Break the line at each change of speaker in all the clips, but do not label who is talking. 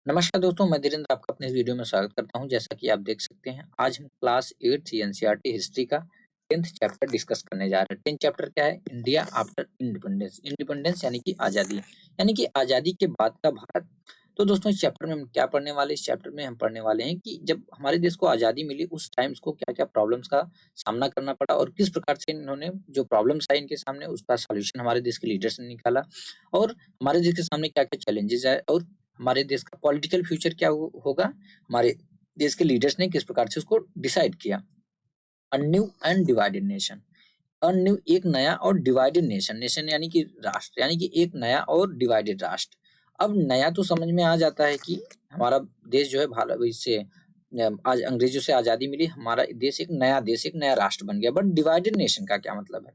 नमस्कार दोस्तों, मैं धीरेन्द्र आपका अपने इस वीडियो में स्वागत करता हूं। जैसा कि आप देख सकते हैं, आज हम क्लास 8 एनसीईआरटी हिस्ट्री का 10th चैप्टर डिस्कस करने जा रहे हैं। 10th चैप्टर क्या है? India after independence. इंडिपेंडेंस यानी कि आज़ादी, यानी कि आज़ादी के बाद का भारत। तो दोस्तों, इस चैप्टर में हम क्या पढ़ने वाले? इस चैप्टर में हम पढ़ने वाले हैं कि जब हमारे देश को आज़ादी मिली, उस टाइम इसको क्या-क्या प्रॉब्लम्स का सामना करना पड़ा और किस प्रकार से इन्होंने जो प्रॉब्लम्स आई इनके सामने, उसका सॉल्यूशन हमारे देश के लीडर्स ने निकाला और हमारे देश के सामने क्या-क्या चैलेंजेस आए और हमारे देश का पॉलिटिकल फ्यूचर क्या होगा, हमारे देश के लीडर्स ने किस प्रकार से उसको डिसाइड किया। A new and divided nation. A new, एक नया और डिवाइडेड नेशन। नेशन यानी कि राष्ट्र, यानी कि एक नया और डिवाइडेड राष्ट्र। अब नया तो समझ में आ जाता है कि हमारा देश जो है भारत, इससे आज अंग्रेजों से आजादी मिली, हमारा देश एक नया राष्ट्र बन गया। बट डिवाइडेड नेशन का क्या मतलब है?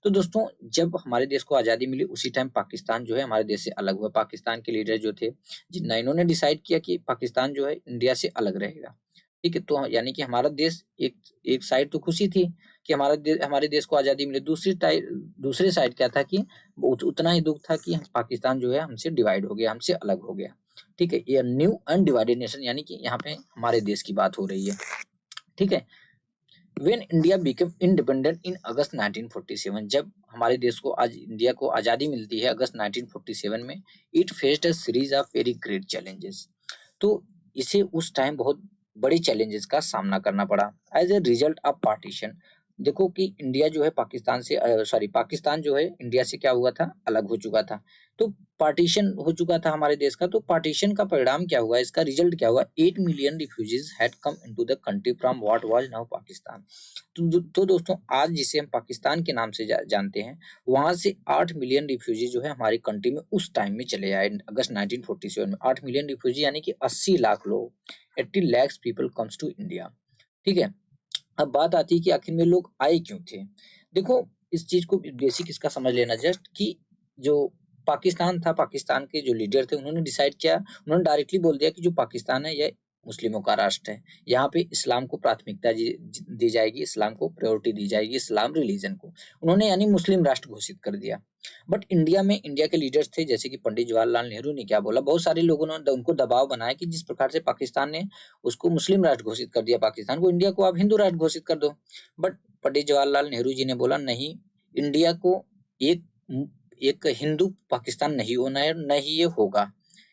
तो दोस्तों, जब हमारे देश को आजादी मिली उसी टाइम पाकिस्तान जो है हमारे देश से अलग हुआ। पाकिस्तान के लीडर जो थे, जिन इन्होंने डिसाइड किया कि पाकिस्तान जो है इंडिया से अलग रहेगा। ठीक है, तो यानी कि हमारा देश एक एक साइड तो खुशी थी कि हमारे देश को आजादी मिली, दूसरे साइड क्या था कि उतना ही दुख था कि पाकिस्तान जो है हमसे डिवाइड हो गया, हमसे अलग हो गया। ठीक है, ये न्यू अनडिवाइडेड नेशन, यानी कि यहाँ पे हमारे देश की बात हो रही है। ठीक है, when India became independent in August 1947, जब हमारे देश को आज इंडिया को आजादी मिलती है अगस्त 1947 में, it faced a series of very great challenges. तो इसे उस टाइम बहुत बड़े चैलेंजेस का सामना करना पड़ा as a result of partition. देखो कि इंडिया जो है पाकिस्तान जो है इंडिया से क्या हुआ था, अलग हो चुका था। तो पार्टीशन हो चुका था हमारे देश का। तो पार्टीशन का परिणाम क्या हुआ, इसका रिजल्ट क्या हुआ? 8 million refugees had come into the country from what was now Pakistan. तो दोस्तों, आज जिसे हम पाकिस्तान के नाम से जानते हैं, वहां से 8 मिलियन रिफ्यूजी जो है हमारी कंट्री में उस टाइम में चले आए। अगस्त 1947 में 8 मिलियन रिफ्यूजी, यानी कि 80 लाख लोग, 80 lakhs people comes to India. ठीक है, अब बात आती है कि आखिर में लोग आए क्यों थे। देखो, इस चीज को बेसिक इसका समझ लेना जस्ट कि जो पाकिस्तान था, पाकिस्तान के जो लीडर थे, उन्होंने डिसाइड किया, उन्होंने डायरेक्टली बोल दिया कि जो पाकिस्तान है यह मुस्लिमों का राष्ट्र है। यहाँ पे इस्लाम को प्राथमिकता दी जाएगी, इस्लाम को प्रायोरिटी दी जाएगी, इस्लाम रिलीजन को उन्होंने यानी मुस्लिम राष्ट्र घोषित कर दिया। बट इंडिया में इंडिया के लीडर्स थे, जैसे कि पंडित जवाहरलाल नेहरू ने क्या बोला, बहुत सारे लोगों ने उनको दबाव बनाया कि जिस प्रकार से पाकिस्तान ने उसको मुस्लिम राष्ट्र घोषित कर दिया, पाकिस्तान को, इंडिया को आप हिंदू राष्ट्र घोषित कर दो। बट पंडित जवाहरलाल नेहरू जी ने बोला नहीं, इंडिया को एक एक हिंदू पाकिस्तान नहीं होना है, न ही ये होगा।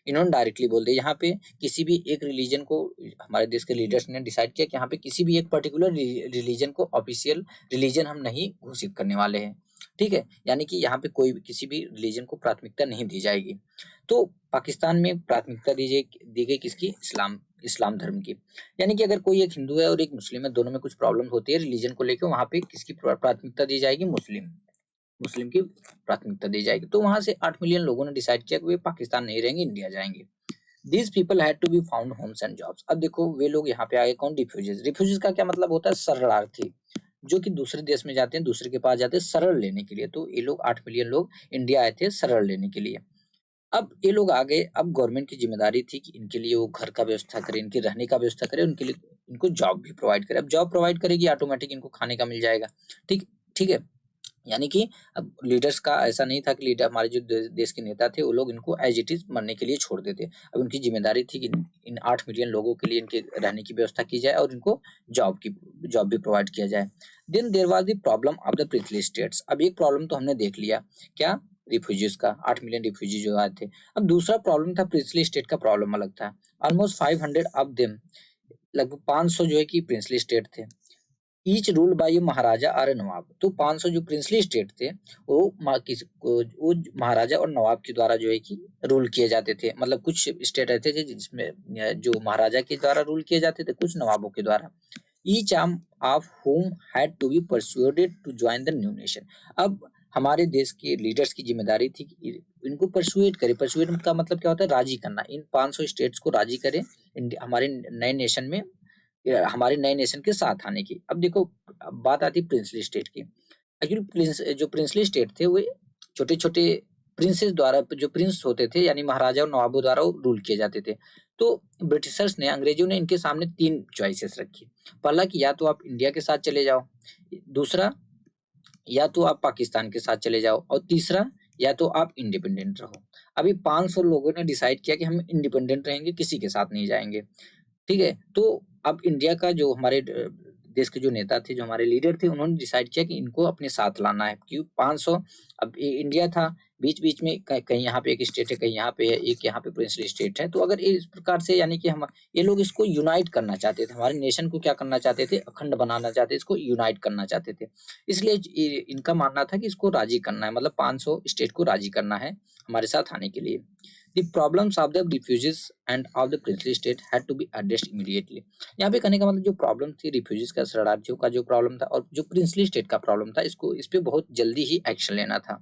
इन्होंने डायरेक्टली बोल दिया। यहाँ पे किसी भी एक रिलीजन को, हमारे देश के लीडर्स ने डिसाइड किया कि यहाँ पे किसी भी एक पर्टिकुलर रिलीजन को ऑफिशियल रिलीजन हम नहीं घोषित करने वाले हैं। ठीक है, यानी कि यहाँ पे कोई भी किसी भी रिलीजन को प्राथमिकता नहीं दी जाएगी। तो पाकिस्तान में प्राथमिकता दी गई किसकी? इस्लाम धर्म की। यानी कि अगर कोई एक हिंदू है और एक मुस्लिम है, दोनों में कुछ प्रॉब्लम होती है रिलीजन को लेकर, वहां पे किसकी प्राथमिकता दी जाएगी? मुस्लिम मुस्लिम की प्राथमिकता दी जाएगी। तो वहां से 8 मिलियन लोगों ने डिसाइड किया कि वे पाकिस्तान नहीं रहेंगे, इंडिया जाएंगे। These people had to be found homes and jobs. अब देखो, वे लोग यहाँ पे आए कौन? रिफ्यूजीज। रिफ्यूजीज का क्या मतलब होता है? शरणार्थी, जो कि दूसरे देश में जाते हैं, दूसरे के पास जाते हैं शरण लेने के लिए। तो ये लोग 8 मिलियन लोग इंडिया आए थे शरण लेने के लिए। अब ये लोग आ गए। अब गवर्नमेंट की जिम्मेदारी थी कि इनके लिए वो घर का व्यवस्था करे, इनके रहने का व्यवस्था करे, उनके लिए इनको जॉब भी प्रोवाइड करे। अब जॉब प्रोवाइड करेगी, ऑटोमेटिक इनको खाने का मिल जाएगा। ठीक ठीक है, यानी कि अब लीडर्स का ऐसा नहीं था कि लीडर, हमारे जो देश के नेता थे, वो लोग इनको एज इट इज मरने के लिए छोड़ देते। अब उनकी जिम्मेदारी थी कि इन 8 मिलियन लोगों के लिए इनके रहने की व्यवस्था की जाए और इनको जॉब भी प्रोवाइड किया जाए। Then there was the problem of the princely states. अब एक प्रॉब्लम तो हमने देख लिया, क्या? रिफ्यूजीज का, 8 मिलियन रिफ्यूजी जो आए थे। अब दूसरा प्रॉब्लम था प्रिंसली स्टेट का। प्रॉब्लम अलग था। ऑलमोस्ट 500 ऑफ देम, लगभग 500 जो है कि प्रिंसली स्टेट थे। ईच रूल बाय महाराजा और नवाब। तो 500 जो प्रिंसली स्टेट थे, वो महाराजा और नवाब के द्वारा जो है कि रूल किए जाते थे। मतलब कुछ स्टेट ऐसे थे जिसमें जो महाराजा के द्वारा रूल किए जाते थे, कुछ नवाबों के द्वारा। Each arm of whom had to be persuaded to join the new nation। अब हमारे देश के लीडर्स की जिम्मेदारी थी कि इनको परसुएट करे। परसुएट का मतलब क्या होता है? राजी करना। इन 500 स्टेट्स को राजी करें हमारे नए नेशन में, हमारे नए नेशन के साथ आने की। अब देखो, अब बात आती है प्रिंसली स्टेट की। एक्चुअली जो प्रिंसली स्टेट थे, वे छोटे छोटे प्रिंसेस द्वारा, जो प्रिंस होते थे यानी महाराजा और नवाबों द्वारा वो रूल किए जाते थे। तो ब्रिटिशर्स ने, अंग्रेजों ने इनके सामने 3 चॉइसेस रखी। पहला कि या तो आप इंडिया के साथ चले जाओ, दूसरा या तो आप पाकिस्तान के साथ चले जाओ, और तीसरा या तो आप इंडिपेंडेंट रहो। अभी 500 लोगों ने डिसाइड किया कि हम इंडिपेंडेंट रहेंगे, किसी के साथ नहीं जाएंगे। ठीक है, तो अब इंडिया का जो हमारे देश के जो नेता थे, जो हमारे लीडर थे, उन्होंने डिसाइड किया कि इनको अपने साथ लाना है। क्यों 500? अब इंडिया था, बीच बीच में कहीं यहाँ पे एक स्टेट है, कहीं यहाँ पे है, एक यहाँ पे प्रिंसली स्टेट है। तो अगर इस प्रकार से यानी कि हम ये लोग इसको यूनाइट करना चाहते थे, हमारे नेशन को क्या करना चाहते थे, अखंड बनाना चाहते थे, इसको यूनाइट करना चाहते थे। इसलिए इनका मानना था कि इसको राजी करना है, मतलब 500 स्टेट को राजी करना है हमारे साथ आने के लिए। The problems of the refugees and of the princely state had to be addressed immediately। यहाँ पे कहने का मतलब जो प्रॉब्लम थी रिफ्यूजीज का, शरणार्थियों का जो प्रॉब्लम था और जो प्रिंसली स्टेट का प्रॉब्लम था, इसको इस पे बहुत जल्दी ही एक्शन लेना था।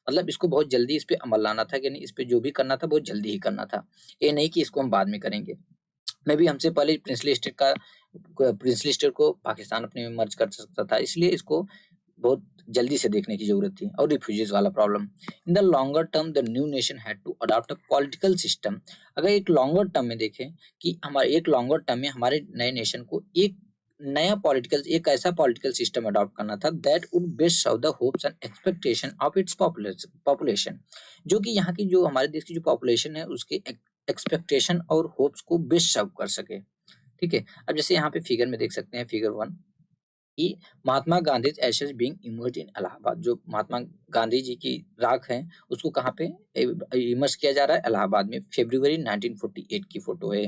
मतलब इसको बहुत जल्दी इस पे अमल लाना था, यानी इस पे जो भी करना था बहुत जल्दी ही करना था। ये नहीं कि इसको हम बाद में करेंगे। मे भी हमसे पहले प्रिंसली स्टेट को पाकिस्तान अपने में मर्ज कर सकता था, इसलिए इसको बहुत जल्दी से देखने की जरूरत थी। और रिफ्यूजीज वाला problem, in the longer term the new nation had to adopt a political system. अगर एक लॉन्गर टर्म में देखें कि हमारे एक लॉन्गर टर्म में हमारे नए नेशन को एक ऐसा पॉलिटिकल सिस्टम अडॉप्ट करना था that would best serve the hopes and expectation of its population, जो कि यहाँ की जो हमारे देश की जो पॉपुलेशन है उसके एक्सपेक्टेशन और होप्स को बेस्ट सर्व कर सके। ठीक है, अब जैसे यहाँ पे फिगर में देख सकते हैं, फिगर 1 कि Mahatma Gandhi Ashes being emerged इन इलाहाबाद। जो महात्मा गांधी जी की राख है उसको कहाँ पे इमर्ज किया जा रहा है, इलाहाबाद में। फरवरी 1948 की फोटो है।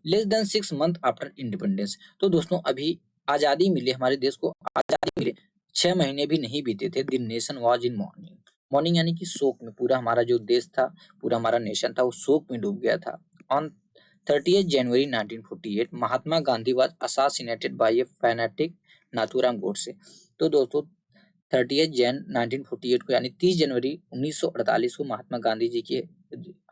Less than 6 month after independence. तो दोस्तों अभी आजादी मिली, हमारे देश को आजादी मिले 6 महीने भी नहीं बीते थे। The nation was in morning. Morning यानी कि शोक में, पूरा हमारा जो देश था, पूरा हमारा नेशन था, वो शोक में डूब गया था। On 30 January 1948 Mahatma Gandhi was assassinated by a fanatic Nathuram Godse. तो दोस्तों 30 जैन 1948 को यानी 30 जनवरी 1948 को महात्मा गांधी जी की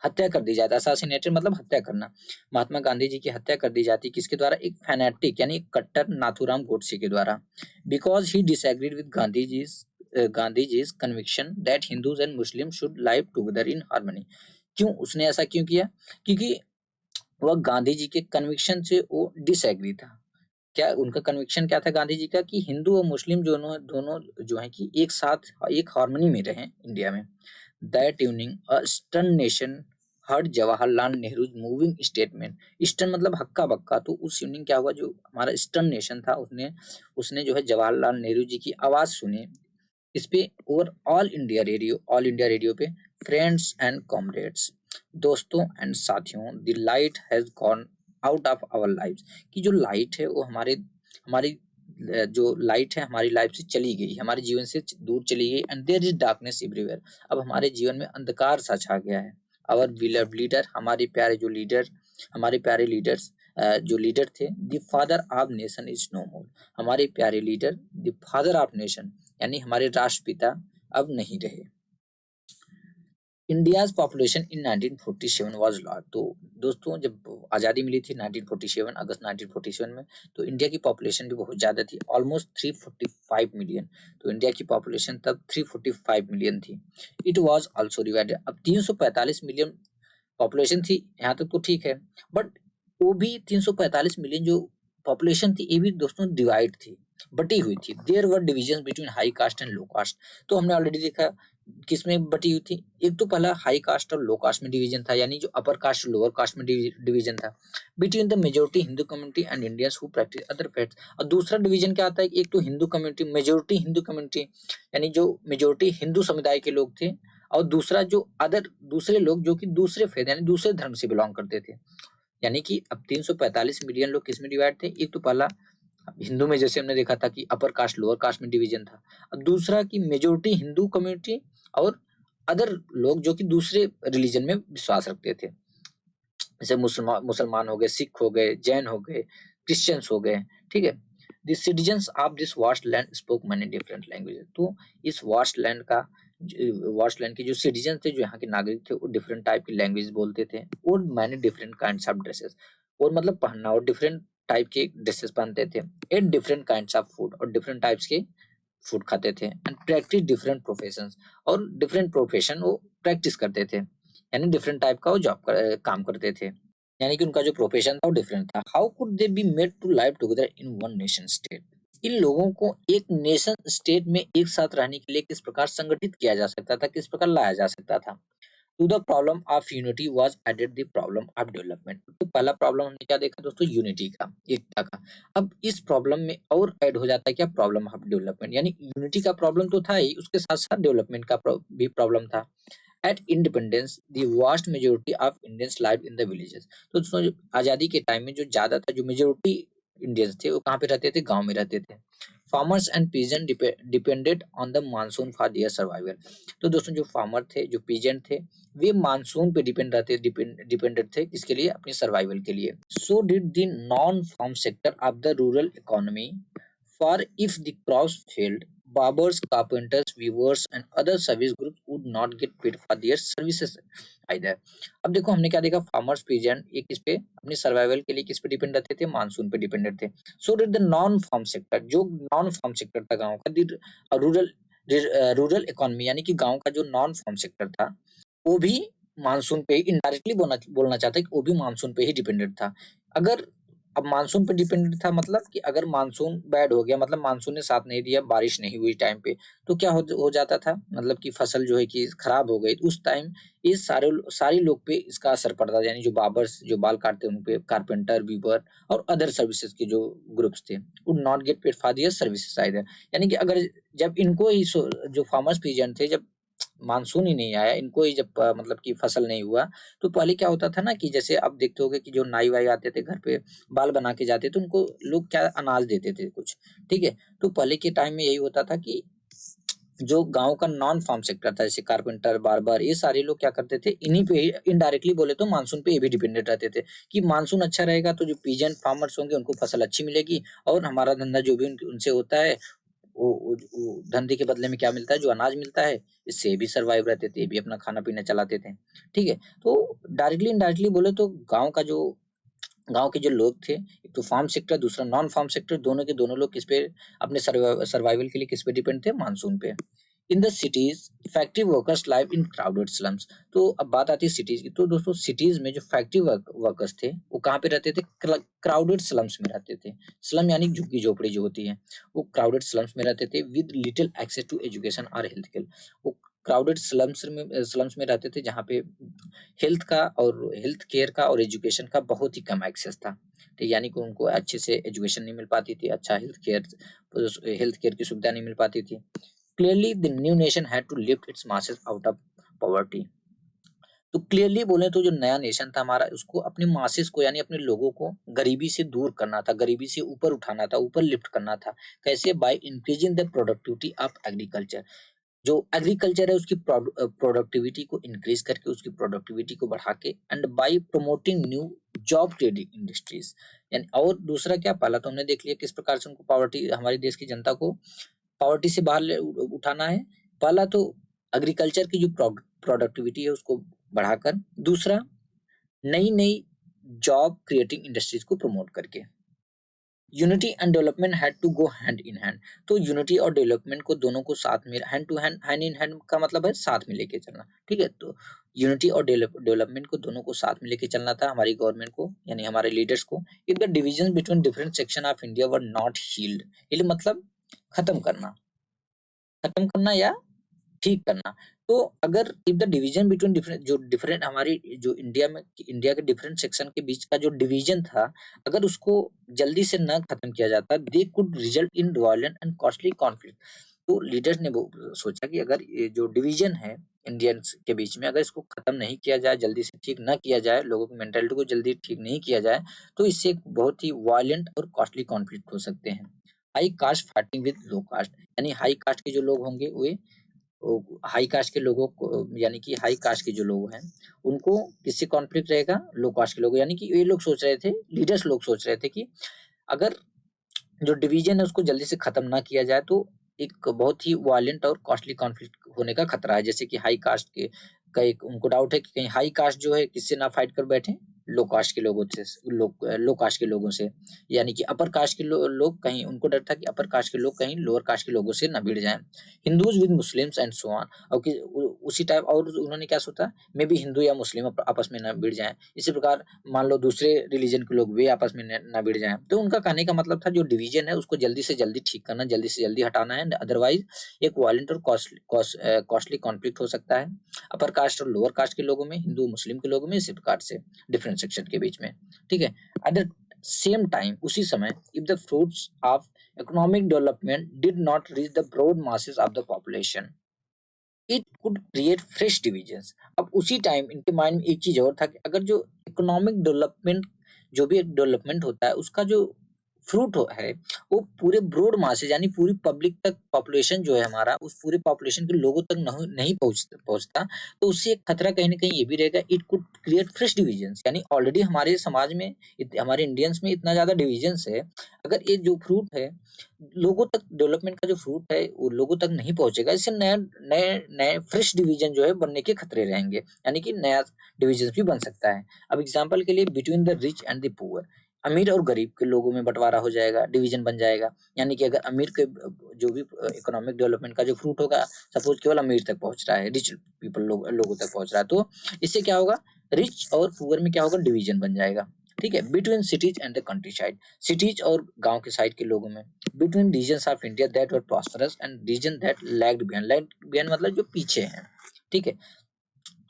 हत्या कर दी जाती है। असासिनेटेड मतलब हत्या करना। महात्मा गांधी जी की हत्या कर दी जाती है किसके द्वारा, एक फैनेटिक यानी कट्टर नाथूराम गोडसे के द्वारा। Because he disagreed with Gandhi ji's conviction that Hindus and Muslim should live together in harmony. क्यों उसने ऐसा क्यों किया? क्योंकि वह गांधी जी के कन्विक्शन से वो डिसएग्री था। क्या उनका कन्विक्शन क्या था गांधी जी का, कि हिंदू और मुस्लिम दोनों दोनों जो है कि एक साथ एक हार्मनी में रहें इंडिया में। That evening a stern nation heard Jawaharlal Nehru moving statement. Eastern मतलब हक्का बक्का। तो उस इवनिंग क्या हुआ, जो हमारा ईस्टर्न नेशन था उसने उसने जो है जवाहरलाल नेहरू जी की आवाज सुनी। इस पे ओवर ऑल इंडिया रेडियो पे, फ्रेंड्स एंड कॉमरेड्स, दोस्तों एंड साथियों, the light has gone out of our lives. कि जो लाइट है वो हमारी जो लाइट है हमारी लाइफ से चली गई, हमारे जीवन से दूर चली गई। And there is darkness everywhere. अब हमारे जीवन में अंधकार सा छा गया है। आवर बिलव्ड लीडर, हमारे प्यारे लीडर्स जो लीडर थे, the father of nation is no more. हमारे प्यारे leader, the father of nation यानी हमारे राष्ट्रपिता अब नहीं रहे। India's population in 1947 was large. तो दोस्तों जब आज़ादी मिली थी 1947 अगस्त 1947 में, तो इंडिया की पॉपुलेशन भी बहुत ज़्यादा थी, ऑलमोस्ट 345 मिलियन। तो इंडिया की पॉपुलेशन तब 345 मिलियन थी। It was also divided. अब 345 मिलियन पॉपुलेशन थी, यहाँ तक तो ठीक है, बट वो भी 345 मिलियन जो पॉपुलेशन थी ये भी दोस्तों डिवाइड थी, बटी हुई थी। There were division between high caste and low caste. तो हमने ऑलरेडी देखा किस में बटी हुई थी। एक तो पहला हाई कास्ट और लो कास्ट में डिवीजन था, यानी जो अपर कास्ट और लोअर कास्ट में डिवीजन था। Between the majority Hindu community and Indians who practice other faiths. और दूसरा डिवीजन क्या आता है, एक तो Hindu community, majority Hindu community यानी जो मेजोरिटी हिंदू समुदाय के लोग थे, और दूसरा जो दूसरे लोग जो कि दूसरे फेथ यानी दूसरे धर्म से बिलोंग करते थे। यानी कि अब 345 मिलियन लोग किस में डिवाइड थे, एक तो पहला हिंदू में जैसे हमने देखा था कि अपर कास्ट लोअर कास्ट में डिवीजन था, और दूसरा कि मेजोरिटी हिंदू कम्युनिटी और अदर लोग जो कि दूसरे रिलीजन में विश्वास रखते थे, जैसे मुसलमान हो गए, सिख हो गए, जैन हो गए, क्रिश्चियंस हो गए। ठीक है, the citizens of this vast land spoke many different language. तो इस वास्ट लैंड के जो सिटीजन थे, जो यहाँ के नागरिक थे, वो डिफरेंट टाइप की लैंग्वेज बोलते थे, और many different kinds of dresses, और मतलब पहनना, और डिफरेंट टाइप के ड्रेसेस पहनते थे, at different kinds of food, और डिफरेंट टाइप्स के फूड खाते थे, एंड प्रैक्टिस डिफरेंट प्रोफेशंस, और डिफरेंट प्रोफेशन वो प्रैक्टिस करते थे, यानी डिफरेंट टाइप का वो काम करते थे, यानी कि उनका जो प्रोफेशन था वो डिफरेंट था। How could they be made to live together in one nation state. इन लोगों को एक नेशन स्टेट में एक साथ रहने के लिए किस प्रकार संगठित किया जा सकता था, किस प्रकार लाया जा सकता था। To the problem of unity was added the problem of development. तो पहला प्रॉब्लम हमने क्या देखा दोस्तों, यूनिटी का, एकता का। अब इस प्रॉब्लम में और ऐड हो जाता है क्या, प्रॉब्लम ऑफ डेवलपमेंट, यानी यूनिटी का प्रॉब्लम तो था ही, उसके साथ साथ डेवलपमेंट का भी प्रॉब्लम था। At independence the vast majority of Indians live in the villages. तो दोस्तों आजादी के टाइम में जो ज्यादा था, जो मेजोरिटी इंडियंस थे वो कहाँ पे रहते थे, गांव में रहते थे। Farmers and peasant depended on the monsoon for their survival. तो दोस्तों जो फार्मर थे, जो पीजेंट थे, वे मानसून पे डिपेंडेड थे, किसके लिए, अपनी सर्वाइवल के लिए। So did the non farm sector of the rural economy, for if the crops failed, barbers, carpenters, weavers and other service groups would not get paid for their services either। अब देखो हमने क्या देखा, farmers peasant ये किस पे, अपनी survival के लिए किस पे डिपेंड रहते थे, मानसून पे डिपेंडेंट थे। So did the non farm sector, जो नॉन फार्म सेक्टर था गांव का, रूरल रूरल इकोनॉमी यानी कि गांव का जो नॉन फार्म सेक्टर था, वो भी मानसून पे इनडायरेक्टली बोलना चाहता है कि वो भी मानसून पे ही डिपेंडेंट था। अगर अब मानसून पे डिपेंडेंट था मतलब कि अगर मानसून बैड हो गया, मतलब मानसून ने साथ नहीं दिया, बारिश नहीं हुई टाइम पे, तो क्या हो जाता था, मतलब कि फसल जो है कि खराब हो गई। उस टाइम ये सारे लोग पे इसका असर पड़ता था, यानी जो बार्बर्स जो बाल काटते उन पे, कारपेंटर, वीवर और अदर सर्विसेज के जो ग्रुप्स थे, would not get paid for their services either. यानी कि अगर जब इनको ही जो फार्मर्स पीजेंट थे, जब मानसून ही नहीं आया, इनको ही जब मतलब कि फसल नहीं हुआ, तो पहले क्या होता था ना कि जैसे आप देखते होगे कि जो नाई वाई आते थे घर पे, बाल बना के जाते थे, उनको लोग क्या अनाज देते थे कुछ, ठीक है। तो पहले के टाइम में यही होता था कि जो गांव का नॉन फार्म सेक्टर था, जैसे कारपेंटर, बार्बर, ये सारे लोग क्या करते थे, इन्हीं पे ही इनडायरेक्टली बोले तो मानसून पे ये भी डिपेंडेंट रहते थे कि मानसून अच्छा रहेगा तो जो पीजेंट फार्मर्स होंगे उनको फसल अच्छी मिलेगी, और हमारा धंधा जो भी उनसे होता है, वो धंधे के बदले में क्या मिलता है, जो अनाज मिलता है, इससे भी सर्वाइव रहते थे, ये भी अपना खाना पीना चलाते थे, ठीक है। तो डायरेक्टली इनडायरेक्टली बोले तो गांव के जो लोग थे, एक तो फार्म सेक्टर, दूसरा नॉन फार्म सेक्टर, दोनों के दोनों लोग किस पे, अपने सर्वाइवल के लिए किस पे डिपेंड थे, मानसून पे। In the cities factory workers live in crowded slums. तो अब बात आती है सिटीज की। तो दोस्तों सिटीज में जो फैक्ट्री वर्कर्स थे वो कहाँ पे रहते थे, क्राउडेड स्लम्स में रहते थे। स्लम यानी झुग्गी झोपड़ी जो होती है, वो क्राउडेड स्लम्स में रहते थे, with little access to education और हेल्थ केयर। वो क्राउडेड स्लम्स में रहते थे जहाँ पे हेल्थ केयर का और एजुकेशन का बहुत ही कम एक्सेस था, ठीक, यानी कि उनको अच्छे से एजुकेशन नहीं मिल पाती थी, अच्छा हेल्थ केयर की सुविधा नहीं मिल पाती थी। Clearly the new nation had to lift its masses out of poverty. तो क्लियरली बोले तो जो नया नेशन था हमारा, उसको अपने मासेस को, यानी अपने लोगों को गरीबी से दूर करना था, गरीबी से ऊपर उठाना था, ऊपर लिफ्ट करना था। कैसे, by increasing the productivity of agriculture. जो एग्रीकल्चर है उसकी प्रोडक्टिविटी को इंक्रीज करके, उसकी प्रोडक्टिविटी को बढ़ा के, and bye promoting new job creating industries. यानी और दूसरा क्या, पहला तो हमने देख लिया किस प्रकार से उनको पावर्टी, हमारे देश की जनता को पावर्टी से बाहर उठाना है। पहला तो एग्रीकल्चर की जो प्रोडक्टिविटी है उसको बढ़ाकर, दूसरा नई नई जॉब क्रिएटिंग इंडस्ट्रीज को प्रमोट करके। Unity and development had to go hand in hand. तो यूनिटी और डेवलपमेंट को दोनों को साथ में, hand to hand, hand in hand का मतलब है साथ में लेके चलना, ठीक है। तो यूनिटी और डेवलपमेंट को दोनों को साथ में लेके चलना था हमारी गवर्नमेंट को, यानी हमारे लीडर्स को। If the division between different section of India were not healed, healed मतलब खत्म करना या ठीक करना। तो अगर if the division between different हमारी जो इंडिया के डिफरेंट सेक्शन के बीच का जो डिवीजन था, अगर उसको जल्दी से न खत्म किया जाता, they could result in violent and costly conflict. तो लीडर्स ने वो सोचा कि अगर ये जो डिवीजन है इंडियंस के बीच में, अगर इसको खत्म नहीं किया जाए, जल्दी से ठीक न किया जाए, लोगों की मेंटेलिटी को जल्दी ठीक नहीं किया जाए, तो इससे एक बहुत ही वायलेंट और कॉस्टली कॉन्फ्लिक्ट हो सकते हैं। High caste fighting with low caste, यानी हाई कास्ट के जो लोग होंगे वो हाई कास्ट के लोगों को, यानी कि हाई कास्ट के जो लोग हैं उनको किससे कॉन्फ्लिक्ट रहेगा, लो कास्ट के लोग। यानी कि ये लोग सोच रहे थे, लीडर्स लोग सोच रहे थे कि अगर जो डिवीजन है उसको जल्दी से खत्म ना किया जाए तो एक बहुत ही वायलेंट और कॉस्टली कॉन्फ्लिक्ट होने का खतरा है। जैसे कि हाई कास्ट के का एक उनको डाउट है कि कहीं हाई कास्ट जो है किससे ना फाइट कर बैठे, लो कास्ट के लोगों से, लो कास्ट के लोगों से, यानी कि अपर कास्ट के लोग कहीं, उनको डर था कि अपर कास्ट के लोग कहीं लोअर कास्ट के लोगों से न भिड़ जाएं। Hindus with Muslims and so on, और उसी टाइप, और उन्होंने क्या सोचा, मे बी हिंदू या मुस्लिम आपस में न भिड़ जाएं। इसी प्रकार मान लो दूसरे रिलीजन के लोग वे आपस में न भिड़ जाएं। तो उनका कहने का मतलब था जो डिवीजन है उसको जल्दी से जल्दी ठीक करना, जल्दी से जल्दी हटाना है, अदरवाइज एक वायलेंट और कॉस्टली कॉन्फ्लिक्ट हो सकता है अपर कास्ट और लोअर कास्ट के लोगों में, हिंदू मुस्लिम के लोगों में, इसी प्रकार से डिफरेंट सेक्शन के बीच में। ठीक है, एट द सेम टाइम, उसी समय, if the fruits of economic development did not reach the broad masses of the population, it could create fresh divisions. अब उसी टाइम इनके माइंड में एक चीज और था कि अगर जो इकोनॉमिक डेवलपमेंट, जो भी एक डेवलपमेंट होता है उसका जो फ्रूट है वो पूरे ब्रॉड मासेज यानी पूरी पब्लिक तक, पॉपुलेशन जो है हमारा, उस पूरे पॉपुलेशन के लोगों तक नहीं पहुंचता, तो उससे एक खतरा कहीं ना कहीं ये भी रहेगा, it could create fresh divisions, यानी ऑलरेडी हमारे समाज में, हमारे इंडियंस में इतना ज्यादा डिविजन्स है, अगर ये जो फ्रूट है लोगों तक, डेवलपमेंट का जो फ्रूट है वो लोगों तक नहीं पहुंचेगा, इससे नए नए नए फ्रेश डिवीजन जो है बनने के खतरे रहेंगे, यानी कि नया डिवीजन भी बन सकता है। अब एग्जांपल के लिए, between the rich and the poor, अमीर और गरीब के लोगों में बंटवारा हो जाएगा, डिवीजन बन जाएगा, यानी कि अगर अमीर के जो भी इकोनॉमिक डेवलपमेंट का जो फ्रूट होगा, सपोज केवल अमीर तक पहुंच रहा है, रिच पीपल लोगों तक पहुंच रहा है, तो इससे क्या होगा, रिच और पुअर में क्या होगा, डिवीजन बन जाएगा। ठीक है, between cities and the countryside, cities और गांव के साइड के लोगों में, between regions of India that were prosperous and region that lagged behind, lagged behind मतलब जो पीछे हैं। ठीक है,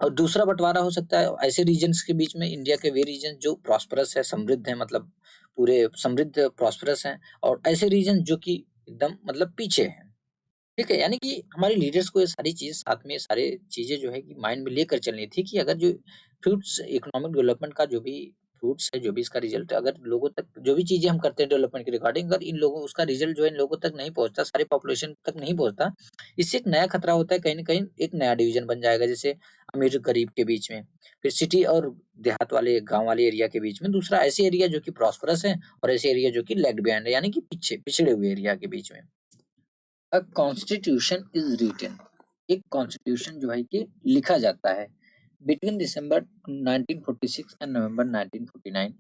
और दूसरा बंटवारा हो सकता है ऐसे रीजन्स के बीच में, इंडिया के वे रीजन जो प्रॉस्परस है, समृद्ध है, मतलब पूरे समृद्ध प्रॉस्परस हैं, और ऐसे रीजन जो कि एकदम मतलब पीछे हैं। ठीक है, यानी कि हमारे लीडर्स को ये सारी चीज साथ में, सारे चीजें जो है कि माइंड में लेकर चलनी थी कि अगर जो फ्रूट्स, इकोनॉमिक डेवलपमेंट का जो भी फ्रूट्स है, जो भी इसका रिजल्ट है, अगर लोगों तक जो भी चीजें हम करते हैं डेवलपमेंट के रिगार्डिंग, अगर इन लोगों, उसका रिजल्ट जो है इन लोगों तक नहीं पहुंचता, सारे पॉपुलेशन तक नहीं पहुंचता, इससे एक नया खतरा होता है, कहीं ना कहीं एक नया डिवीजन बन जाएगा, जैसे अमीर गरीब के बीच में, फिर सिटी और देहात वाले, गांव वाले एरिया के बीच में, दूसरा ऐसे एरिया जो कि प्रॉस्परस है और ऐसे एरिया जो कि लेग्ड बिहाइंड है, यानी कि पीछे पिछड़े हुए एरिया के बीच में। अ कॉन्स्टिट्यूशन इज रिटन, एक कॉन्स्टिट्यूशन जो है कि लिखा जाता है, बिटवीन दिसंबर 1946 एंड नवंबर 1949,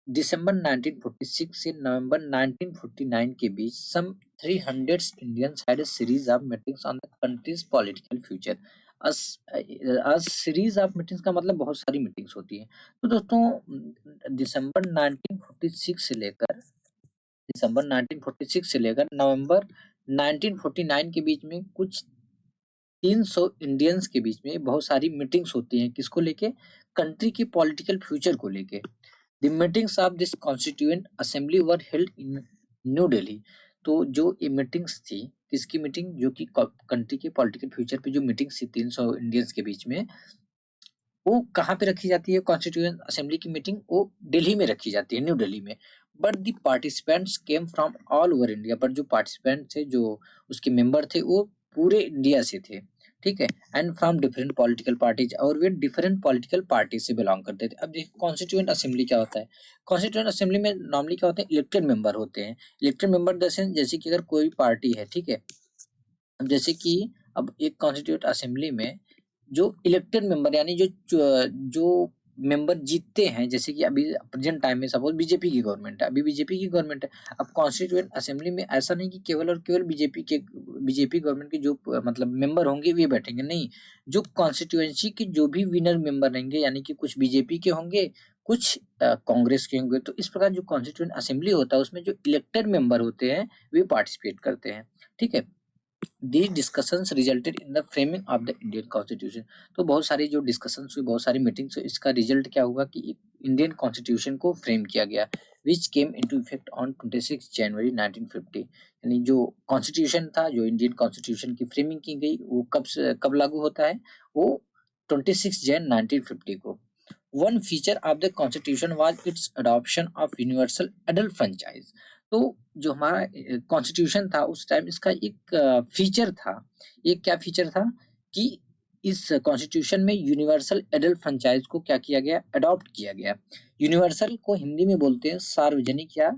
दिसंबर 1946 से नवंबर 1949 के बीच सम 300 Indians had a series of meetings on the countries political future. A series of meetings का मतलब बहुत सारी मीटिंग्स होती है। तो दोस्तों, दिसंबर 1946 से लेकर दिसंबर 1946 से लेकर नवंबर 1949 के बीच में कुछ 300 इंडियंस के बीच में बहुत सारी मीटिंग्स होती हैं, किसको लेके, कंट्री की पॉलिटिकल फ्यूचर को लेके। The meetings of this constituent assembly were held in new Delhi. तो जो ये मीटिंग्स थी, किसकी मीटिंग, जो कि कंट्री के पॉलिटिकल फ्यूचर पे जो मीटिंग्स थी 300 इंडियंस के बीच में, वो कहाँ पे रखी जाती है, कॉन्स्टिट्यूएंट असेंबली की मीटिंग वो दिल्ली में रखी जाती है, न्यू दिल्ली में। But the participants came from all over India, but जो पार्टिसिपेंट थे, जो उसके मेंबर थे, वो पूरे इंडिया से थे। ठीक है, and from different political parties, और वे डिफरेंट पॉलिटिकल पार्टी से बिलोंग करते थे। अब देखिए कॉन्स्टिट्यूएंट असेंबली क्या होता है, कॉन्स्टिट्यूएंट असेंबली में नॉर्मली क्या होते हैं, इलेक्टेड मेंबर होते हैं। इलेक्टेड मेंबर जैसे कि अगर कोई पार्टी है, ठीक है, अब जैसे कि अब एक कॉन्स्टिट्यूएंट असेंबली में जो इलेक्टेड मेंबर, यानी जो मेंबर जीतते हैं, जैसे कि अभी प्रेजेंट टाइम में सपोज बीजेपी की गवर्नमेंट है, अभी बीजेपी की गवर्नमेंट है। अब कॉन्स्टिट्यूएंट असेंबली में ऐसा नहीं कि केवल और केवल बीजेपी गवर्नमेंट के जो मतलब मेंबर होंगे वे बैठेंगे, नहीं, जो कॉन्स्टिट्यूएंसी के जो भी विनर मेंबर रहेंगे, यानी कि कुछ बीजेपी के होंगे, कुछ कांग्रेस के होंगे, तो इस प्रकार जो कॉन्स्टिट्यूएंट असेंबली होता है उसमें जो इलेक्टेड मेंबर होते हैं वे पार्टिसिपेट करते हैं। ठीक है, These discussions resulted in the framing of the Indian Constitution। तो बहुत सारी जो डिस्कशंस हुई, बहुत सारी मीटिंग्स हुई, इसका रिजल्ट क्या हुआ कि इंडियन कॉन्स्टिट्यूशन को फ्रेम किया गया, विच केम इनटू इफेक्ट ऑन 26 जनवरी 1950। यानी जो कॉन्स्टिट्यूशन था, जो इंडियन कॉन्स्टिट्यूशन की फ्रेमिंग की गई, वो कब लागू होता है, वो 26 जन 1950 को। One feature of the constitution was it's adoption of universal adult franchise. तो जो हमारा कॉन्स्टिट्यूशन था उस टाइम, इसका एक फीचर था, एक क्या फीचर था कि इस कॉन्स्टिट्यूशन में यूनिवर्सल एडल्ट फ्रेंचाइज को क्या किया गया, अडॉप्ट किया गया। यूनिवर्सल को हिंदी में बोलते हैं सार्वजनिक, या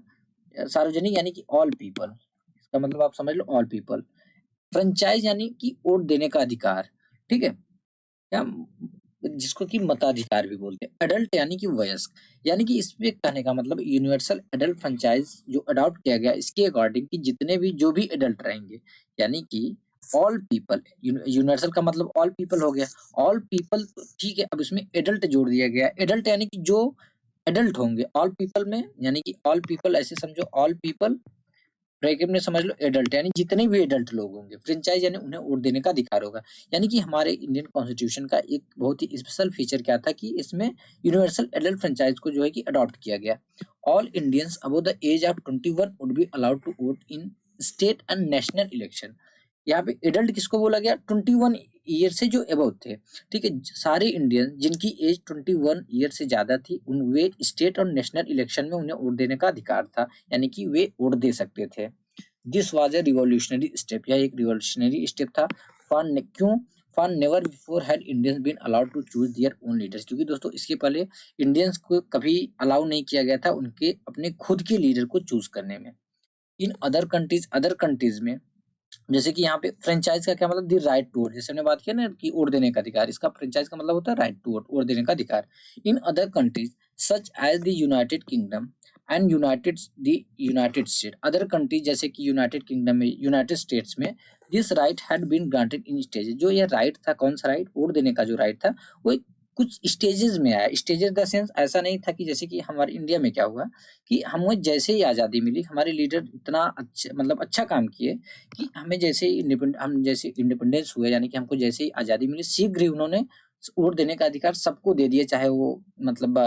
सार्वजनिक यानी कि ऑल पीपल, इसका मतलब आप समझ लो ऑल पीपल। फ्रेंचाइज यानी कि वोट देने का अधिकार। ठीक है, क्या जिसको कि मताधिकार भी बोलते हैं। एडल्ट यानी कि वयस्क, यानी कि इसमें कहने का मतलब यूनिवर्सल एडल्ट फ्रेंचाइज जो अडॉप्ट किया गया इसके अकॉर्डिंग कि जितने भी जो भी एडल्ट रहेंगे, यानी कि ऑल पीपल, यूनिवर्सल का मतलब ऑल पीपल हो गया, ऑल पीपल ठीक है। अब इसमें एडल्ट जोड़ दिया गया, एडल्ट यानी कि जो एडल्ट होंगे ऑल पीपल में, यानी कि ऑल पीपल ऐसे समझो, ऑल पीपल ब्रैकेट में समझ लो एडल्ट, यानी जितने भी एडल्ट लोग होंगे, फ्रेंचाइज यानी उन्हें वोट देने का अधिकार होगा। यानी कि हमारे इंडियन कॉन्स्टिट्यूशन का एक बहुत ही स्पेशल फीचर क्या था कि इसमें यूनिवर्सल एडल्ट फ्रेंचाइज को जो है कि अडॉप्ट किया गया। All Indians above the age of 21 would be allowed to vote in state and national election. यहाँ पे एडल्ट किसको बोला गया? 21 ईयर से जो अबव थे, ठीक है। सारे इंडियन जिनकी एज 21 ईयर से ज्यादा थी उन वे स्टेट और नेशनल इलेक्शन में उन्हें वोट देने का अधिकार था, यानी कि वे वोट दे सकते थे। This was a revolutionary step, यह एक रिवॉल्यूशनरी स्टेप था। क्यों? For never before had Indians been allowed to choose their own leaders, क्योंकि दोस्तों इसके पहले इंडियंस को कभी अलाउ नहीं किया गया था उनके अपने खुद के लीडर को चूज करने में। इन अदर कंट्रीज में, जैसे कि यहाँ पे फ्रेंचाइज का क्या मतलब? दी राइट टू वोट, जैसे हमने बात किया ना कि वोट देने का अधिकार, इसका फ्रेंचाइज का मतलब होता है राइट टू वोट, वोट देने का अधिकार। In other countries such as the United Kingdom and United State, other countries जैसे कि यूनाइटेड किंगडम में, यूनाइटेड स्टेट्स में, this right had been granted in stages. जो ये राइट था, कौन सा राइट? वोट देने का जो राइट था वो कुछ स्टेजेस में आया। स्टेजेस द सेंस ऐसा नहीं था कि जैसे कि हमारे इंडिया में क्या हुआ कि हमें जैसे ही आज़ादी मिली हमारे लीडर इतना अच्छा मतलब अच्छा काम किए कि हमें जैसे ही इंडिपेंडेंस हुए, यानी कि हमको जैसे ही आज़ादी मिली शीघ्र ही उन्होंने वोट देने का अधिकार सबको दे दिया, चाहे वो मतलब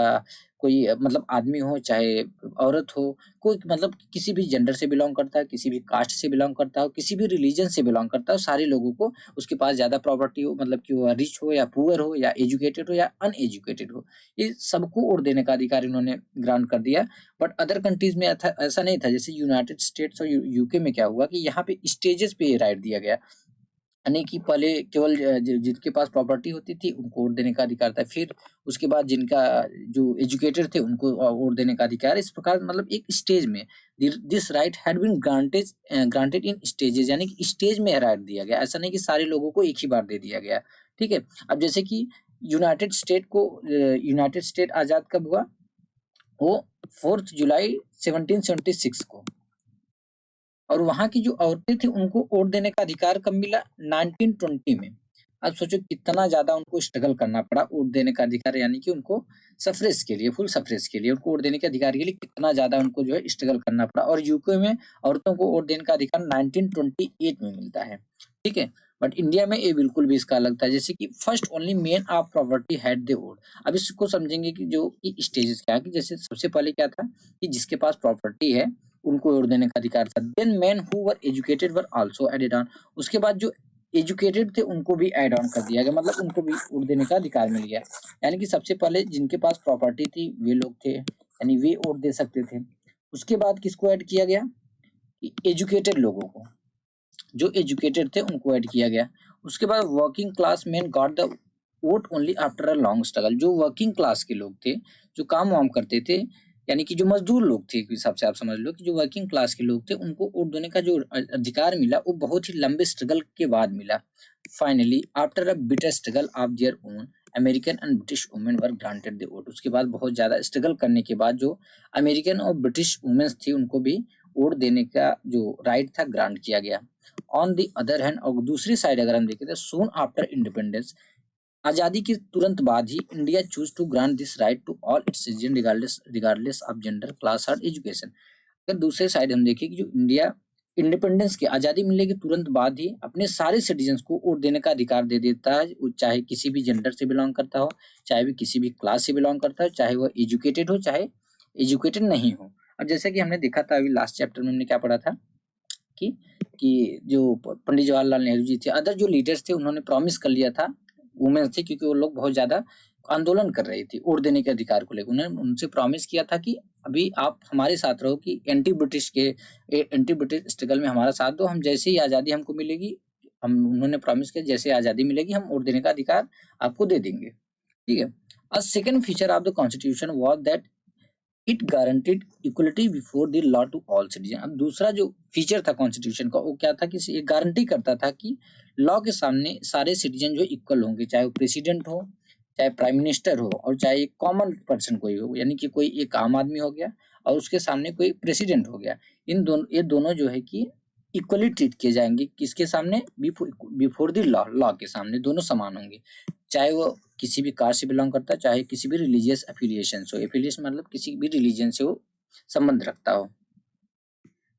कोई मतलब आदमी हो चाहे औरत हो, कोई मतलब किसी भी जेंडर से बिलोंग करता है, किसी भी कास्ट से बिलोंग करता हो, किसी भी रिलीजन से बिलोंग करता हो, सारे लोगों को उसके पास ज्यादा प्रॉपर्टी हो, मतलब कि वो रिच हो या पुअर हो या एजुकेटेड हो या अनएजुकेटेड हो, ये सबको वोट देने का अधिकार इन्होंने ग्रांट कर दिया। बट अदर कंट्रीज में ऐसा नहीं था। जैसे यूनाइटेड स्टेट्स और यूके में क्या हुआ कि यहाँ पे स्टेजेस पे ये राइट दिया गया, यानी कि पहले केवल जिनके पास प्रॉपर्टी होती थी उनको वोट देने का अधिकार था, फिर उसके बाद जिनका जो एजुकेटेड थे उनको वोट देने का अधिकार। इस प्रकार मतलब एक स्टेज में this right had been granted in stages, यानी कि स्टेज में राइट दिया गया, ऐसा नहीं कि सारे लोगों को एक ही बार दे दिया गया, ठीक है। अब जैसे कि यूनाइटेड स्टेट आजाद कब हुआ? वो 4 जुलाई 1776 को। और वहां की जो औरतें थी उनको वोट देने का अधिकार कब मिला? 1920 में। अब सोचो कितना ज्यादा उनको स्ट्रगल करना पड़ा वोट देने का अधिकार, यानी कि उनको सफरेज के लिए, फुल सफरेज के लिए, उनको वोट देने के अधिकार के लिए कितना ज्यादा उनको जो है स्ट्रगल करना पड़ा। और यूके में औरतों को वोट देने का अधिकार 1928 में मिलता है, ठीक है। बट इंडिया में ये बिल्कुल भी इसका अलग था। जैसे कि first only main of property had the vote. अब इसको समझेंगे कि जो स्टेजेस क्या है, कि जैसे सबसे पहले क्या था कि जिसके पास प्रॉपर्टी है उनको वोट देने का अधिकार था। Then men who were educated were also added on, उसके बाद जो एजुकेटेड थे उनको भी ऐड ऑन कर दिया गया, मतलब उनको भी वोट देने का अधिकार मिल गया। यानी कि सबसे पहले जिनके पास प्रॉपर्टी थी वे लोग थे, यानी वे वोट दे सकते थे। उसके बाद किसको ऐड किया गया? एजुकेटेड लोगों को, जो एजुकेटेड थे उनको ऐड किया गया। उसके बाद working class man got the vote only after a long struggle, जो वर्किंग क्लास के लोग थे, जो काम वाम करते थे, यानी कि जो मजदूर लोग थे, एक हिसाब से आप समझ लो कि जो वर्किंग क्लास के लोग थे उनको वोट देने का जो अधिकार मिला वो बहुत ही लंबे स्ट्रगल के बाद मिला। Finally after a bitter struggle of their own American and British women were granted the vote, उसके बाद बहुत ज्यादा स्ट्रगल करने के बाद जो अमेरिकन और ब्रिटिश वुमेन्स थी उनको भी वोट देने का जो राइट था ग्रांट किया गया। ऑन द अदर हैंड, और दूसरी साइड अगर हम देखें तो सून आफ्टर इंडिपेंडेंस, आजादी के तुरंत बाद ही India chose to grant this right to all its citizen regardless of gender class और एजुकेशन। अगर दूसरे साइड हम देखें कि जो इंडिया इंडिपेंडेंस की आजादी मिलने के तुरंत बाद ही अपने सारे सिटीजन्स को वोट देने का अधिकार दे देता है, वो चाहे किसी भी जेंडर से बिलोंग करता हो, चाहे भी किसी भी क्लास से बिलोंग करता हो, चाहे वो एजुकेटेड हो चाहे एजुकेटेड नहीं हो। और जैसे कि हमने देखा था अभी लास्ट चैप्टर में हमने क्या पढ़ा था कि जो पंडित जवाहरलाल नेहरू जी थे, अदर जो लीडर्स थे, उन्होंने प्रॉमिस कर लिया था वुमेन्स थे, क्योंकि वो लोग बहुत ज्यादा आंदोलन कर रही थी वोट देने के अधिकार को लेकर। उन्होंने उनसे प्रॉमिस किया था कि अभी आप हमारे साथ रहो, कि एंटी ब्रिटिश स्ट्रगल में हमारा साथ दो, हम जैसे ही आजादी हमको मिलेगी, हम उन्होंने प्रॉमिस किया जैसे आजादी मिलेगी हम वोट देने का अधिकार आपको दे देंगे, ठीक है। A second feature of the constitution was that it guaranteed equality before the law to all citizen. अब दूसरा जो फीचर था कॉन्स्टिट्यूशन का वो क्या था कि ये गारंटी करता था कि लॉ के सामने सारे सिटीजन जो इक्वल होंगे, चाहे वो प्रेसिडेंट हो, चाहे प्राइम मिनिस्टर हो और चाहे एक कॉमन पर्सन कोई हो, यानी कि कोई एक आम आदमी हो गया और उसके सामने कोई प्रेसिडेंट हो गया, ये दोनों जो है कि इक्वली ट्रीट किए जाएंगे। किसके सामने? बिफोर द लॉ, लॉ के सामने दोनों समान होंगे, चाहे वो किसी भी कास्ट से बिलोंग करता है, चाहे किसी भी रिलीजियस एफिलिएशन से हो। एफिलिएशन मतलब किसी भी रिलीजन से वो संबंध रखता हो।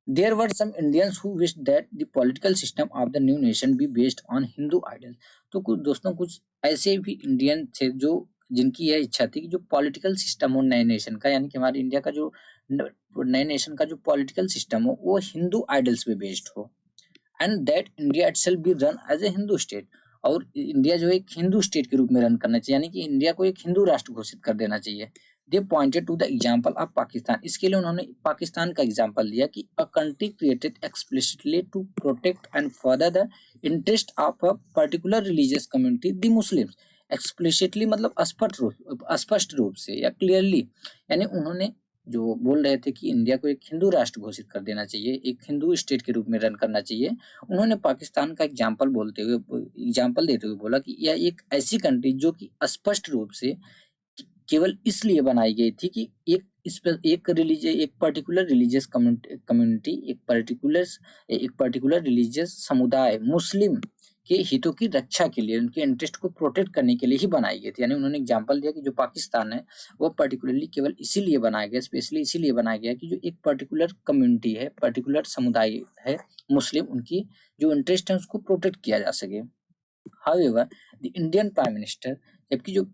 There were some Indians who wished that the political system of the new nation be based on Hindu ideals। तो कुछ दोस्तों, कुछ ऐसे भी इंडियन थे जो जिनकी यह इच्छा थी कि जो पॉलिटिकल सिस्टम हो नए नेशन का, यानी कि हमारे इंडिया का जो नए नेशन का जो पॉलिटिकल सिस्टम हो वो हिंदू आइडल्स पे बेस्ड हो, and that India itself be run as a Hindu state. और इंडिया जो है एक हिंदू स्टेट के रूप में रन करना चाहिए, यानी कि इंडिया को एक हिंदू राष्ट्र घोषित कर देना चाहिए। They pointed to the example of Pakistan. इसके लिए उन्होंने पाकिस्तान का एग्जाम्पल दिया कि a country created explicitly to protect and further the interest of a particular religious community the Muslims. Explicitly मतलब स्पष्ट रूप से या क्लियरली, यानी उन्होंने जो बोल रहे थे कि इंडिया को एक हिंदू राष्ट्र घोषित कर देना चाहिए, एक हिंदू स्टेट के रूप में रन करना चाहिए, उन्होंने पाकिस्तान का एग्जाम्पल देते हुए बोला कि यह एक ऐसी कंट्री जो कि स्पष्ट रूप से केवल इसलिए बनाई गई थी कि एक पर्टिकुलर रिलीजियस कम्युनिटी, एक पर्टिकुलर रिलीजियस समुदाय मुस्लिम के हितों की रक्षा के लिए, उनके इंटरेस्ट को प्रोटेक्ट करने के लिए ही बनाई गई थी। यानी उन्होंने एग्जांपल दिया कि जो पाकिस्तान है वो पर्टिकुलरली केवल इसीलिए बनाया गया, स्पेशली इसीलिए बनाया गया कि जो एक पर्टिकुलर कम्युनिटी है, पर्टिकुलर समुदाय है मुस्लिम, उनकी जो इंटरेस्ट है उसको प्रोटेक्ट किया जा सके। However the Indian prime minister, जबकि जो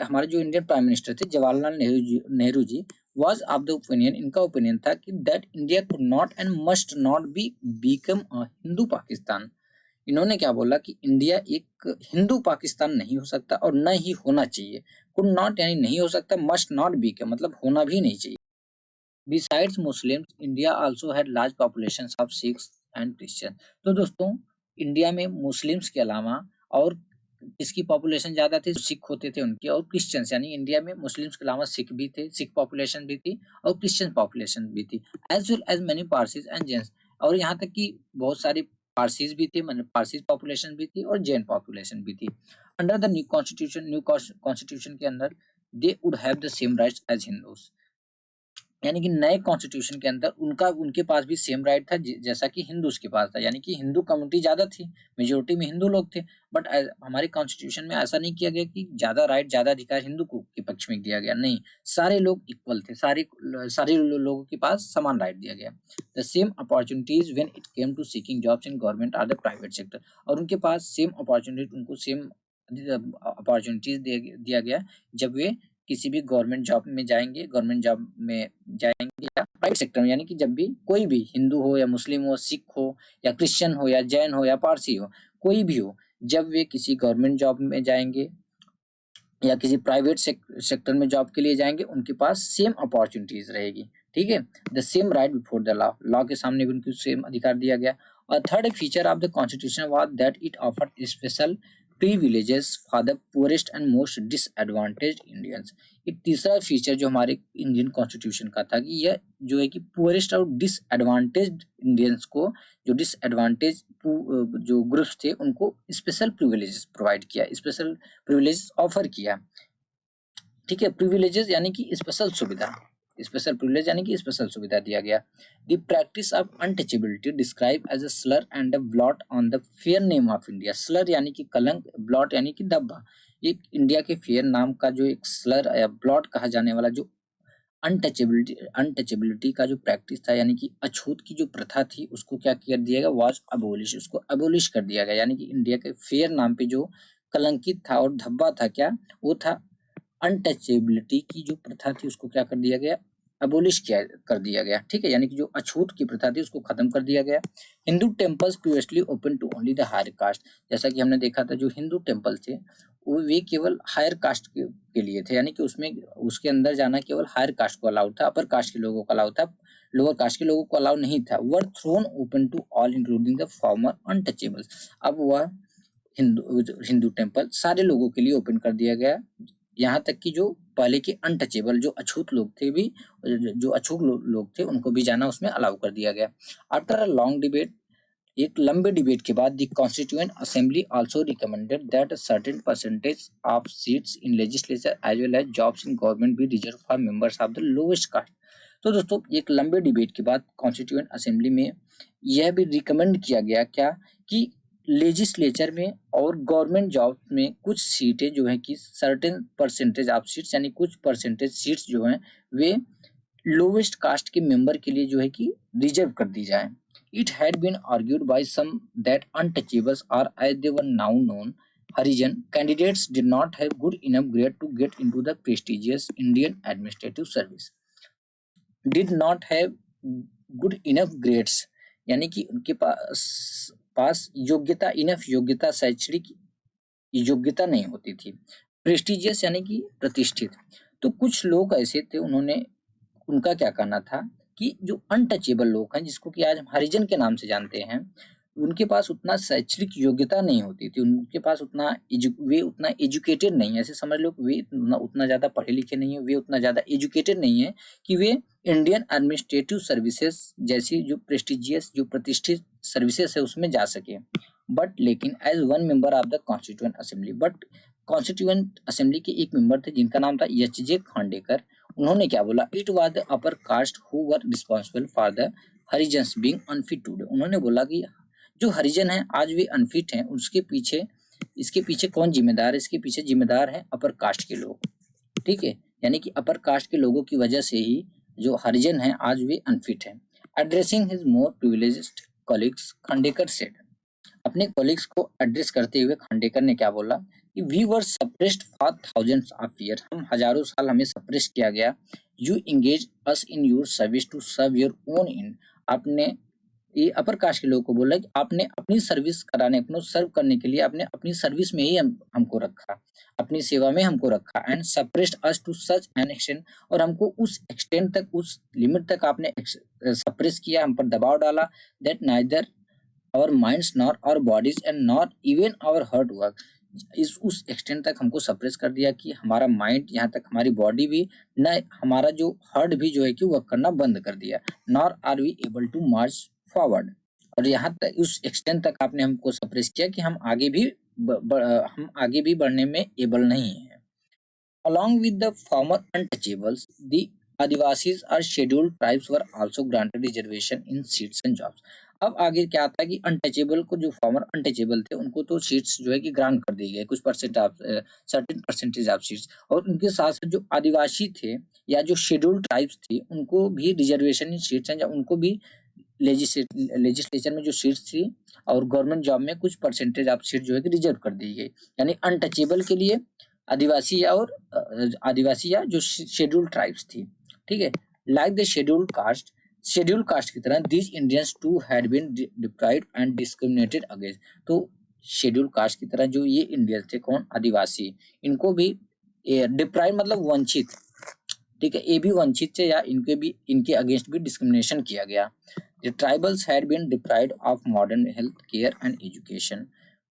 हमारे जो इंडियन प्राइम मिनिस्टर थे Jawaharlal Nehru ji was of the opinion, इनका ओपिनियन था कि that India could not and must not be become a Hindu Pakistan. इन्होंने क्या बोला कि इंडिया एक हिंदू पाकिस्तान नहीं हो सकता और न ही होना चाहिए। कुड नॉट यानी नहीं हो सकता, मस्ट नॉट बिकम मतलब होना भी नहीं चाहिए। Besides Muslims India also had large populations of Sikhs and Christian. तो दोस्तों, इंडिया में मुस्लिम्स के अलावा और किसकी पॉपुलेशन ज्यादा थी? सिख होते थे उनकी, और क्रिश्चियंस, यानी इंडिया में मुस्लिम्स के अलावा सिख भी थे, सिख पॉपुलेशन भी थी और क्रिश्चियन पॉपुलेशन भी थी, as well as many Parsis and Jains. और यहाँ तक कि बहुत सारी पारसीज भी थे, मतलब पारसीज पॉपुलेशन भी थी और जैन पॉपुलेशन भी थी। अंडर द न्यू कॉन्स्टिट्यूशन के अंदर they would have the same rights as Hindus, यानी कि नए कॉन्स्टिट्यूशन के अंदर उनके पास भी सेम राइट था जैसा कि हिंदूज के पास था। यानी कि हिंदू कम्युनिटी ज्यादा थी, मेजोरिटी में हिंदू लोग थे, बट हमारे कॉन्स्टिट्यूशन में ऐसा नहीं किया गया कि ज्यादा राइट, ज्यादा अधिकार हिंदू को के पक्ष में दिया गया। नहीं, सारे लोग इक्वल थे, सारे लोगों के पास समान राइट दिया गया। The same opportunities when it came to seeking jobs in government और द प्राइवेट सेक्टर। और उनके पास सेम अपॉर्चुनिटी, उनको सेम अपॉर्चुनिटीज दिया गया जब वे किसी भी गवर्नमेंट जॉब में जाएंगे या प्राइवेट सेक्टर में, यानी कि जब भी कोई भी हिंदू हो या मुस्लिम हो, सिख हो या क्रिश्चियन हो या जैन हो या पारसी हो, कोई भी हो, जब वे किसी गवर्नमेंट जॉब में जाएंगे या किसी प्राइवेट सेक्टर में जॉब के लिए जाएंगे, उनके पास सेम अपॉर्चुनिटीज रहेगी। ठीक है, the same right before the law, law के सामने भी उनको सेम अधिकार दिया गया। और third feature of the constitution was that it offered special privileges for the poorest and most disadvantaged Indians। एक तीसरा फीचर जो हमारे इंडियन कॉन्स्टिट्यूशन का था कि यह जो है कि पुअरेस्ट और डिसएडवांटेज्ड इंडियंस को, जो डिसएडवांटेज जो ग्रुप्स थे उनको स्पेशल प्रिविलेजेस प्रोवाइड किया, स्पेशल प्रिविलेजेस ऑफर किया। ठीक है, प्रिविलेजेस यानी कि स्पेशल सुविधा, स्पेशल प्रिविलेज यानी कि स्पेशल सुविधा दिया गया। The practice of untouchability describe as a slur and a blot on the fair name of India. Slur यानी कि कलंक, ब्लॉट यानी कि धब्बा। एक इंडिया के फेयर नाम का जो एक स्लर या ब्लॉट कहा जाने वाला जो अनटचेबिलिटी का जो प्रैक्टिस था, यानी कि अछूत की जो प्रथा थी, उसको क्या कर दिया गया? वाज अबोलिश, उसको अबोलिश कर दिया गया। यानी कि इंडिया के फेयर नाम पे जो कलंकित था और धब्बा था, क्या वो था? अनटचेबिलिटी की जो प्रथा थी उसको क्या कर दिया गया? अबोलिश कर दिया गया। ठीक है, यानी कि जो अछूत की प्रथा थी उसको खत्म कर दिया गया। Hindu temples previously open to only the higher caste. जैसा कि हमने देखा था, जो हिंदू टेम्पल थे वे केवल हायर कास्ट के लिए थे, यानी कि उसके अंदर जाना केवल हायर कास्ट को अलाउड था, अपर कास्ट के लोगों को अलाउड था, लोअर कास्ट के लोगों को अलाउड नहीं था। Were thrown open to all including the former untouchables. अब वह हिंदू टेम्पल सारे लोगों के लिए ओपन कर दिया गया, यहाँ तक कि जो पहले के अनटचेबल जो अछूत लोग थे भी, जो अछूत लोग थे उनको भी जाना उसमें अलाउ कर दिया गया। आफ्टर अ लॉन्ग डिबेट एक लंबे डिबेट के बाद the constituent assembly also recommended that certain percentage of seats in legislature as well as jobs in government be reserve for members of the lowest caste. तो दोस्तों एक लंबे debate के बाद कॉन्स्टिट्यूएंट असेंबली में यह भी रिकमेंड किया गया क्या कि लेजिस्लेचर में और गवर्नमेंट जॉब में कुछ सीटें जो है कि सर्टेन परसेंटेज ऑफ सीट्स यानी कुछ परसेंटेज सीट्स जो हैं वे लोवेस्ट कास्ट के मेंबर के लिए जो है कि रिजर्व कर दी जाए। It had been argued by some that untouchables, or as they were now known, Harijan candidates did not have good enough grade to get into the prestigious Indian administrative service. Did not have good enough grades, यानी कि उनके पास योग्यता enough योग्यता शैक्षणिक योग्यता नहीं होती थी। प्रेस्टिजियस यानी कि प्रतिष्ठित। तो कुछ लोग ऐसे थे उन्होंने उनका क्या कहना था कि जो अनटचेबल लोग हैं जिसको कि आज हम हरिजन के नाम से जानते हैं उनके पास उतना शैक्षणिक योग्यता नहीं होती थी, उनके पास वे उतना एजुकेटेड नहीं है, ऐसे समझ लो वे उतना ज़्यादा पढ़े लिखे नहीं है, वे उतना ज़्यादा एजुकेटेड नहीं है कि वे इंडियन एडमिनिस्ट्रेटिव सर्विसेज जैसी जो प्रेस्टिजियस जो प्रतिष्ठित सर्विसेज है उसमें जा सके। बट लेकिन as one member of the constituent assembly, but constituent assembly के एक मेंबर थे जिनका नाम था एच.जे. खांडेकर। उन्होंने क्या बोला, it was the upper caste who were responsible for the Harijans being unfit today. उन्होंने बोला कि जो हरिजन है आज वे अनफिट हैं, इसके पीछे कौन जिम्मेदार है? इसके पीछे जिम्मेदार है अपर कास्ट के लोग, ठीक है, यानी कि अपर कास्ट के लोगों की वजह से ही जो हरिजन है आज वे अनफिट है। Addressing his more privileged colleagues, Khandekar said, अपने कॉलीग्स को एड्रेस करते हुए खांडेकर ने क्या बोला कि we were suppressed for thousands of year, हम हजारों साल हमें सप्रेस किया गया। You engage us in your service to serve your own end, आपने ये अपर कास्ट के लोगों को बोला कि आपने अपनी सर्विस कराने अपने सर्व करने के लिए आपने अपनी सर्विस में ही हमको रखा, अपनी सेवा में हमको रखा। And suppressed us to such an extent, और हमको उस एक्सटेंट तक उस लिमिट तक आपने सप्रेस किया, हम पर दबाव डाला, that neither our minds nor our bodies and not even our heart work, उस एक्सटेंट तक हमको सप्रेस कर दिया कि हमारा माइंड यहाँ तक हमारी बॉडी भी न हमारा जो हार्ट भी जो है कि वर्क करना बंद कर दिया। Nor are we able to march forward, और यहाँ तक उस एक्सटेंट तक आपने हमको सप्रेस किया कि हम आगे भी बढ़ने में एबल नहीं है। Along with the former untouchables, the Adivasis or scheduled tribes were also granted reservation in seats and jobs. अब आगे क्या आता है कि अनटचेबल को, जो फॉर्मर अनटचेबल थे उनको तो सीट्स जो है कि ग्रांट कर दी गई, कुछ सर्टेन परसेंटेज ऑफ सीट्स, और उनके साथ साथ जो आदिवासी थे या जो शेड्यूल्ड ट्राइब्स थी उनको भी रिजर्वेशन इन सीट्स हैं, उनको भी लेजिस्लेचर में जो सीट्स थी और गवर्नमेंट जॉब में कुछ परसेंटेज ऑफ सीट जो है कि रिजर्व कर दी गई। यानी अनटचेबल के लिए आदिवासी या जो शेड्यूल्ड ट्राइब्स थी, ठीक है। लाइक द शेड्यूल्ड कास्ट की तरह these Indians too had been deprived and discriminated against, तो शेड्यूल्ड कास्ट की तरह जो ये इंडियंस थे, कौन, आदिवासी, इनको भी डिप्राइव मतलब वंचित, ठीक है, ये भी वंचित थे या इनके अगेंस्ट भी डिस्क्रिमिनेशन किया गया। The tribals had been deprived of modern health care and education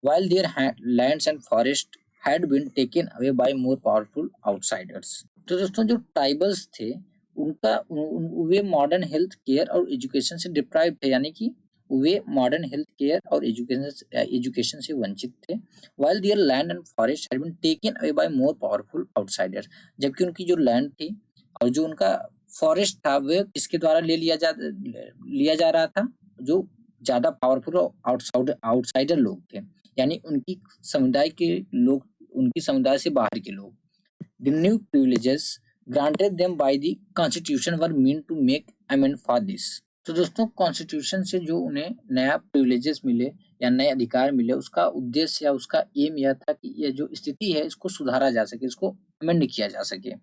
while their lands and forest had been taken away by more powerful outsiders। तो दोस्तों जो ट्राइबल्स थे वे मॉडर्न हेल्थ केयर और एजुकेशन से deprive थे, यानी कि वे मॉडर्न हेल्थ केयर और एजुकेशन से वंचित थे। while their land and forest had been taken away by more powerful outsiders, जबकि उनकी जो लैंड थी और जो उनका फॉरेस्ट था वे किसके द्वारा लिया जा रहा था, जो ज्यादा पावरफुल आउटसाइडर लोग थे, यानी उनकी समुदाय से बाहर के लोग। The new privileges granted them by the Constitution were meant to make amend for this। तो दोस्तों कॉन्स्टिट्यूशन से जो उन्हें नया प्रिविलेजेस मिले या नए अधिकार मिले, उसका उद्देश्य या उसका एम यह था कि यह जो स्थिति है इसको सुधारा जा सके, इसको अमेंड किया जा सके।